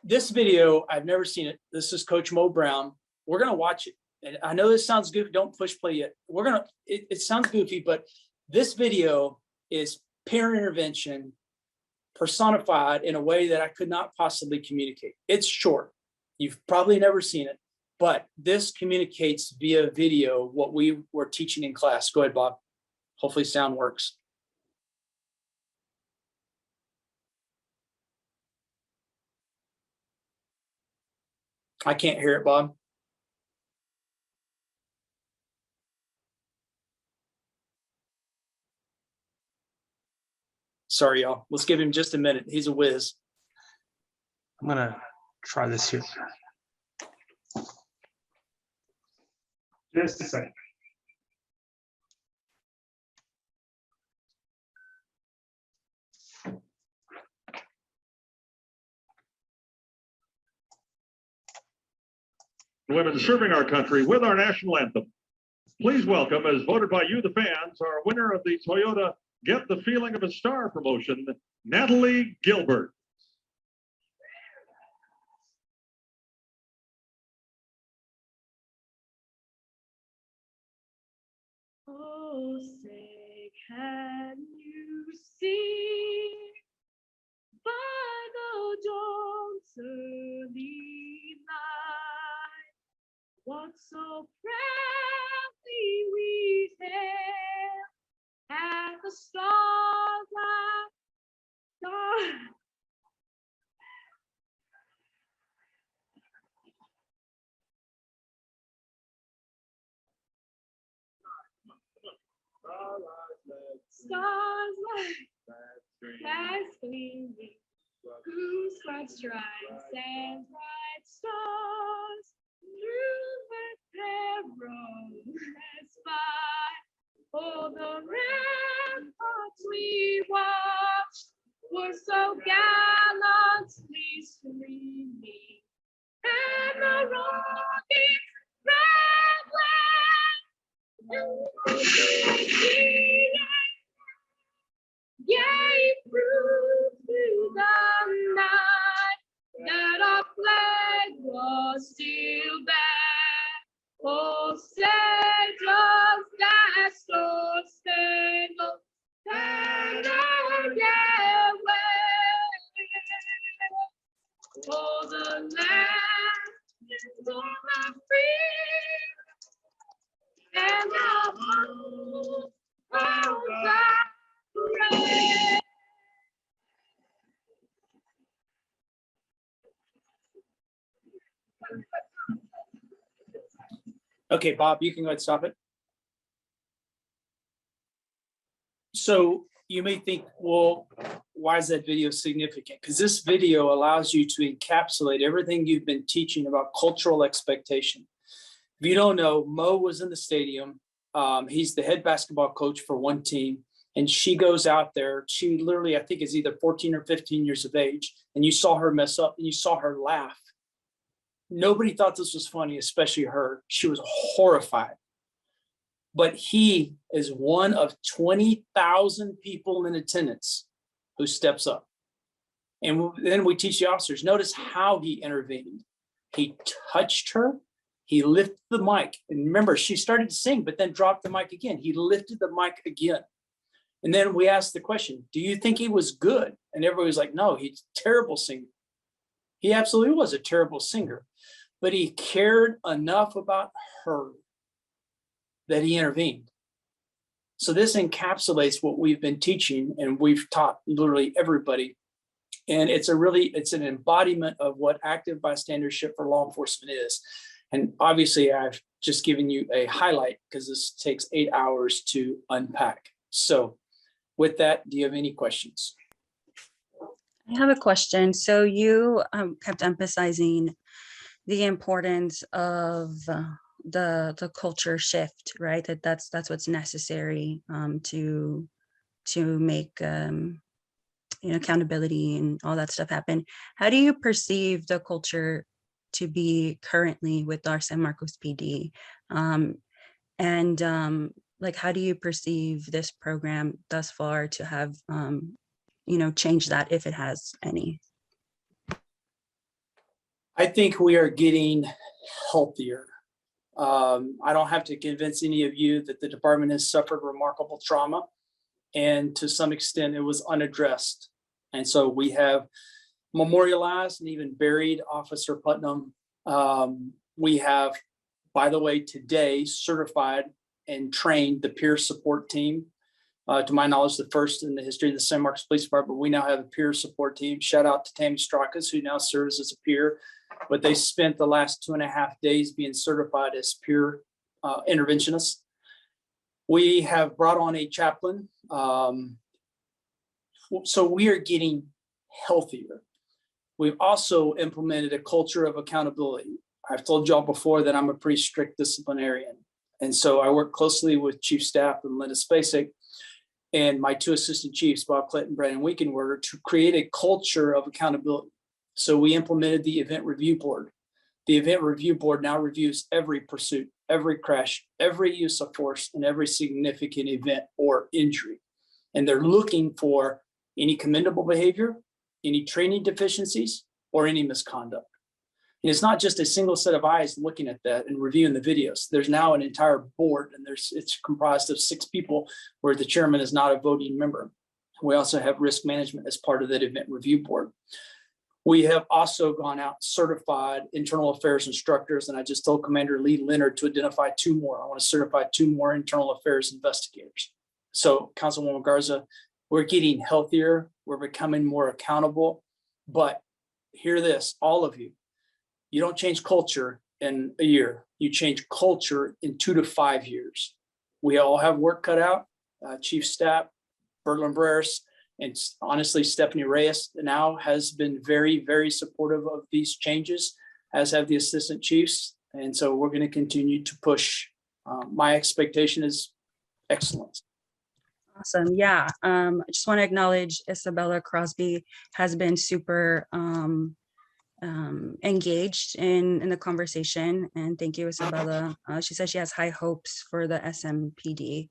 this video, I've never seen it. This is Coach Mo Brown. We're gonna watch it. And I know this sounds goofy, don't push play yet. It sounds goofy, but this video is peer intervention personified in a way that I could not possibly communicate. It's short. You've probably never seen it, but this communicates via video what we were teaching in class. Go ahead, Bob. Hopefully sound works. I can't hear it, Bob. Sorry, y'all. Let's give him just a minute. He's a whiz. I'm gonna try this here. Just a second. Women serving our country with our national anthem. Please welcome, as voted by you, the fans, our winner of the Toyota Get the Feeling of a Star promotion, Natalie Gilbert. Oh, say, can you see by the dawn's early light what so proudly we hailed at the stars like stars? Stars like flags gleaming, blue sparks shine, and bright stars through the perilous fight. Oh, the ramparts we watched were so gallantly streaming, and the rockets gave proof to the night that our flag was still there. Oh, say does that star-spangled banner yet wave? Oh, the land is for the free, and the whole world praise. Okay, Bob, you can go ahead and stop it. So you may think, well, why is that video significant? Because this video allows you to encapsulate everything you've been teaching about cultural expectation. If you don't know, Mo was in the stadium. He's the head basketball coach for one team. And she goes out there. She literally, I think, is either 14 or 15 years of age. And you saw her mess up and you saw her laugh. Nobody thought this was funny, especially her. She was horrified. But he is one of 20,000 people in attendance who steps up. And then we teach the officers, notice how he intervened. He touched her. He lifted the mic. And remember, she started to sing, but then dropped the mic again. He lifted the mic again. And then we asked the question, do you think he was good? And everybody was like, no, he's a terrible singer. He absolutely was a terrible singer, but he cared enough about her that he intervened. So this encapsulates what we've been teaching and we've taught literally everybody. And it's an embodiment of what active bystandership for law enforcement is. And obviously I've just given you a highlight because this takes 8 hours to unpack. So with that, do you have any questions? I have a question. So you kept emphasizing the importance of the culture shift, right? That's what's necessary to make accountability and all that stuff happen. How do you perceive the culture to be currently with our San Marcos PD? Like, how do you perceive this program thus far to have, changed that, if it has any? I think we are getting healthier. I don't have to convince any of you that the department has suffered remarkable trauma, and to some extent it was unaddressed. And so we have memorialized and even buried Officer Putnam. We have, by the way, today certified and trained the peer support team. To my knowledge, the first in the history of the San Marcos Police Department. We now have a peer support team. Shout out to Tammy Strakas, who now serves as a peer. But they spent the last 2.5 days being certified as peer interventionists. We have brought on a chaplain. So we are getting healthier. We've also implemented a culture of accountability. I've told y'all before that I'm a pretty strict disciplinarian. And so I work closely with Chief Staff and Linda Spacek and my 2 assistant chiefs, Bob Clinton and Brandon Winkenwerder, to create a culture of accountability. So we implemented the event review board. The event review board now reviews every pursuit, every crash, every use of force, and every significant event or injury. And they're looking for any commendable behavior, any training deficiencies, or any misconduct. And it's not just a single set of eyes looking at that and reviewing the videos. There's now an entire board, and it's comprised of 6 people where the chairman is not a voting member. We also have risk management as part of that event review board. We have also gone out certified internal affairs instructors, and I just told Commander Lee Leonard to identify 2 more. I want to certify 2 more internal affairs investigators. So Councilwoman Garza, we're getting healthier. We're becoming more accountable. But hear this, all of you. You don't change culture in a year. You change culture in 2 to 5 years. We all have work cut out. Chief Staff, Berlin Breres, and honestly, Stephanie Reyes now has been very, very supportive of these changes, as have the assistant chiefs. And so we're going to continue to push. My expectation is excellence. Awesome. Yeah. I just want to acknowledge Isabella Crosby has been super engaged in the conversation, and thank you, Isabella. She says she has high hopes for the SMPD.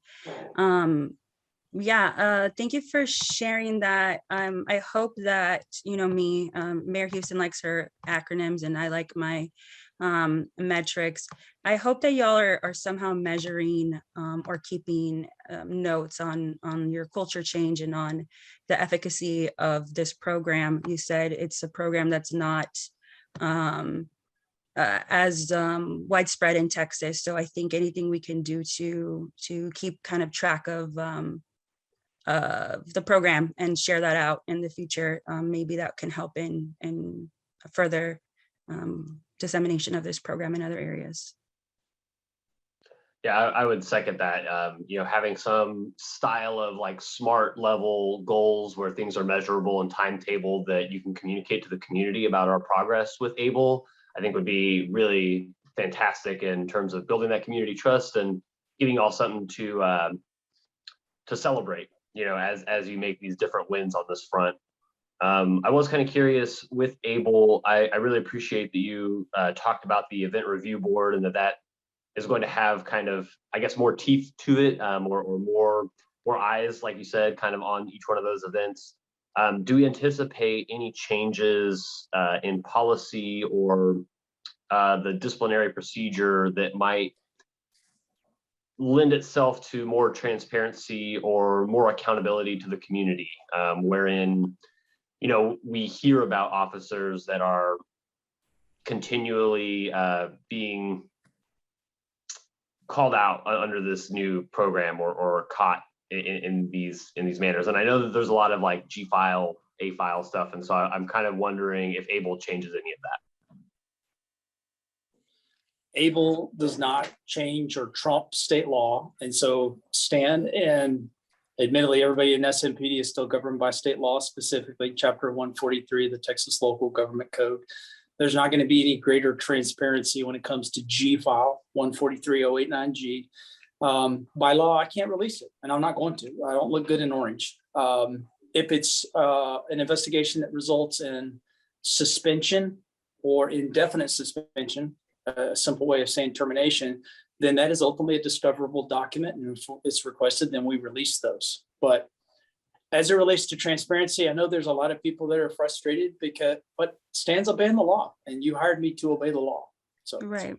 Thank you for sharing that. I hope that, Mayor Houston likes her acronyms and I like my metrics. I hope that y'all are somehow measuring or keeping notes on your culture change and on the efficacy of this program. You said it's a program that's not as widespread in Texas. So I think anything we can do to keep kind of track of the program and share that out in the future, maybe that can help in further dissemination of this program in other areas. Yeah, I would second that. Having some style of like SMART level goals where things are measurable and timetabled that you can communicate to the community about our progress with ABLE, I think would be really fantastic in terms of building that community trust and giving y'all something to celebrate, as you make these different wins on this front. I was kind of curious with ABLE. I really appreciate that you talked about the event review board and that is going to have kind of, I guess, more teeth to it, or more eyes, like you said, kind of on each one of those events. Do we anticipate any changes in policy or the disciplinary procedure that might lend itself to more transparency or more accountability to the community, wherein we hear about officers that are continually being called out under this new program or caught in these manners. And I know that there's a lot of like G file, A file stuff. And so I'm kind of wondering if ABLE changes any of that. ABLE does not change or trump state law. And so Stan, and admittedly, everybody in SMPD is still governed by state law, specifically Chapter 143 of the Texas Local Government Code. There's not going to be any greater transparency when it comes to G file 143.089G. By law, I can't release it, and I'm not going to. I don't look good in orange. If it's an investigation that results in suspension or indefinite suspension, a simple way of saying termination, then that is ultimately a discoverable document, and if it's requested, then we release those. But as it relates to transparency, I know there's a lot of people that are frustrated but Stan's obeying the law, and you hired me to obey the law. So Right.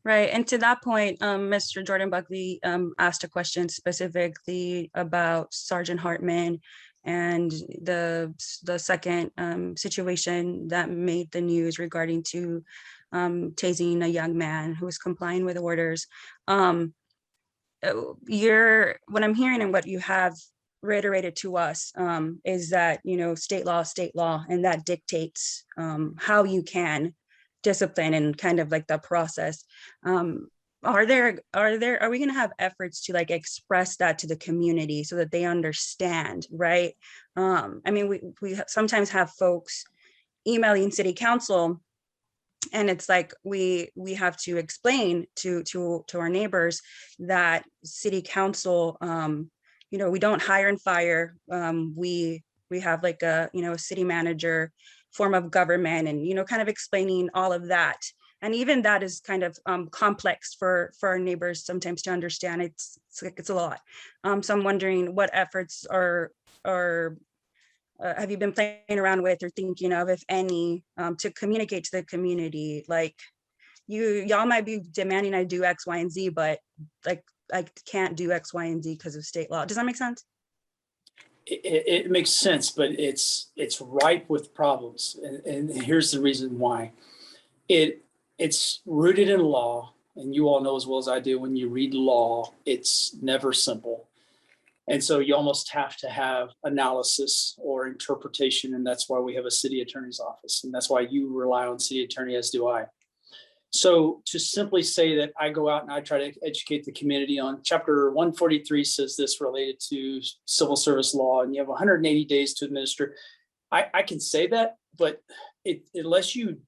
Right. And to that point, Mr. Jordan Buckley asked a question specifically about Sergeant Hartman and the second situation that made the news regarding to tasing a young man who was complying with orders. What I'm hearing and what you have reiterated to us is that, state law, and that dictates how you can discipline and kind of like the process. Are we going to have efforts to like express that to the community so that they understand, right? I mean, we sometimes have folks emailing city council, and it's like we have to explain to our neighbors that city council, we don't hire and fire. We have like a city manager form of government, and kind of explaining all of that. And even that is kind of complex for our neighbors sometimes to understand. It's a lot. So I'm wondering what efforts have you been playing around with or thinking of, if any, to communicate to the community? Like y'all might be demanding I do X, Y, and Z, but like I can't do X, Y, and Z because of state law. Does that make sense? It makes sense, but it's ripe with problems, and here's the reason why. It's rooted in law, and you all know as well as I do, when you read law, it's never simple. And so you almost have to have analysis or interpretation, and that's why we have a city attorney's office, and that's why you rely on city attorney, as do I. So to simply say that I go out and I try to educate the community on chapter 143 says this related to civil service law, and you have 180 days to administer. I can say that, but unless you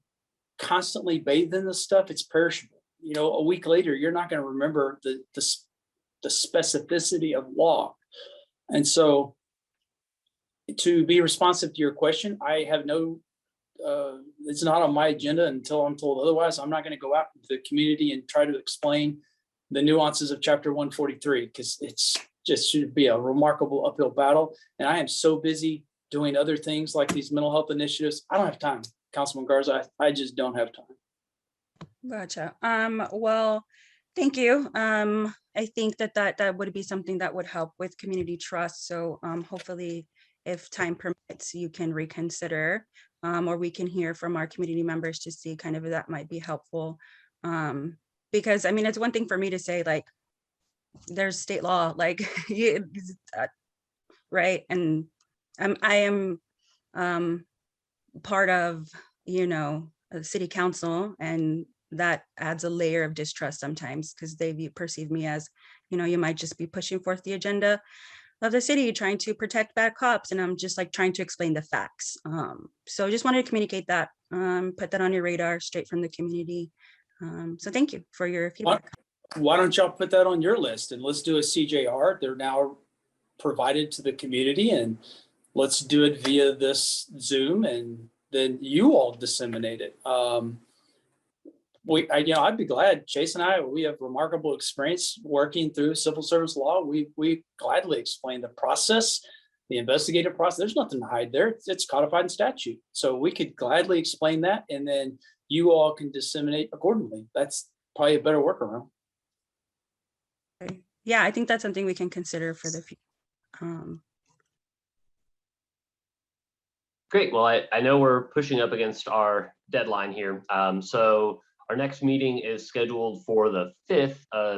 constantly bathe in this stuff, it's perishable. A week later, you're not going to remember the specificity of law. And so to be responsive to your question, I have it's not on my agenda until I'm told otherwise. I'm not going to go out into the community and try to explain the nuances of chapter 143, because it's just should be a remarkable uphill battle. And I am so busy doing other things like these mental health initiatives. I don't have time, Councilman Garza. I just don't have time. Gotcha. Well, thank you. I think that would be something that would help with community trust. So hopefully, if time permits, you can reconsider, or we can hear from our community members to see kind of if that might be helpful. Because I mean, it's one thing for me to say like, there's state law, like, right? And I am part of, a city council, and that adds a layer of distrust sometimes, because they perceive me as, you might just be pushing forth the agenda of the city, trying to protect bad cops. And I'm just like trying to explain the facts. So I just wanted to communicate that, put that on your radar straight from the community. So thank you for your feedback. Why don't y'all put that on your list, and let's do a CJR. They're now provided to the community, and let's do it via this Zoom, and then you all disseminate it. I'd be glad. Chase and I, we have remarkable experience working through civil service law. We gladly explain the process, the investigative process. There's nothing to hide there. It's codified in statute. So we could gladly explain that, and then you all can disseminate accordingly. That's probably a better workaround. Yeah, I think that's something we can consider for the future. Great. Well, I know we're pushing up against our deadline here. So our next meeting is scheduled for the 5th of